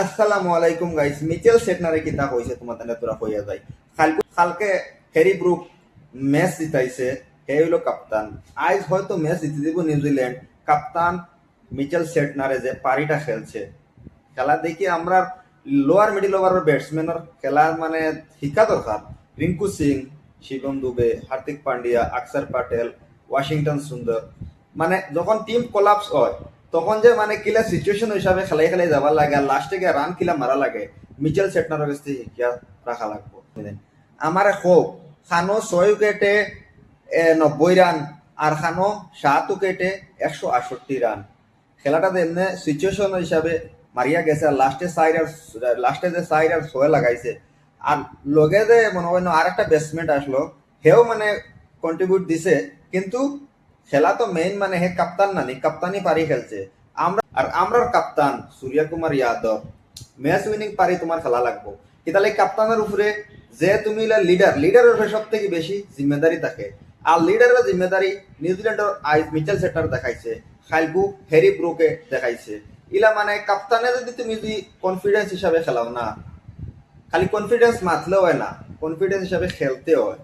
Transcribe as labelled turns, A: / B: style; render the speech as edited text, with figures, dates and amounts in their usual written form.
A: আসসালামু আলাইকুম guys, Mitchell সেটনারে কিতা কইছে তোমার তানে তোরা কইয়া যাই। কালকে হ্যারি ব্রুক ম্যাচ জিতাইছে, হে হইল কাপ্তান। আজ হয়তো ম্যাচ জিতে দিব নিউজিল্যান্ড। কাপ্তান মিচেল সেটনারে যে পারিটা খেলছে, খেলা দেখি আমরা লোয়ার মিডিল ওভারের ব্যাটসম্যানের খেলা মানে শিক্ষা দরকার। রিঙ্কু সিং, শিবম দুবে, হার্দিক পান্ডিয়া, আকসার প্যাটেল, ওয়াশিংটন সুন্দর, মানে যখন টিম কোলাপস হয় তখন যে মানে কিলা সিচুয়েশন হিসাবে খেলাই খেলাই যাবার লাগে আর লাস্টে গিয়ে রান কিলা মারা লাগে, মিচেল সেটনারের কাছে শিক্ষা রাখা লাগবো। আমার হোক খানো 6 উইকেটে 90 রান আর খানো 7 উইকেটে 168 রান। খেলাটাতে এমনি সিচুয়েশন হিসাবে মারিয়া গেছে আর লাস্টে যে 4 আর 6 লাগাইছে। আর লগে যে মনে হয় আর একটা ব্যাটসম্যান আসলো, হেও মানে কন্ট্রিবিউট দিছে, কিন্তু খেলা তো মেইন মানে হে কাপ্তান না নি, কাপ্তানি পারি খেলছে। আমরার কাপ্তান সূর্য কুমার যাদব ম্যাচ উইনিং পারি তোমার খেলা লাগবো। কিতালে কাপ্তানের উপরে যে তুমি লিডারের উপরে সব থেকে বেশি জিম্মেদারি থাকে। আর লিডারের জিম্মেদারি নিউজিল্যান্ডের আইস মিচেল সেটার দেখাইছে, খাইলকু হ্যারি ব্রুকে দেখাইছে। ইলা মানে কাপ্তানে যদি তুমি যদি কনফিডেন্স হিসাবে খেলাও না, খালি কনফিডেন্স মাতলেও হয় না, কনফিডেন্স হিসাবে খেলতে হয়।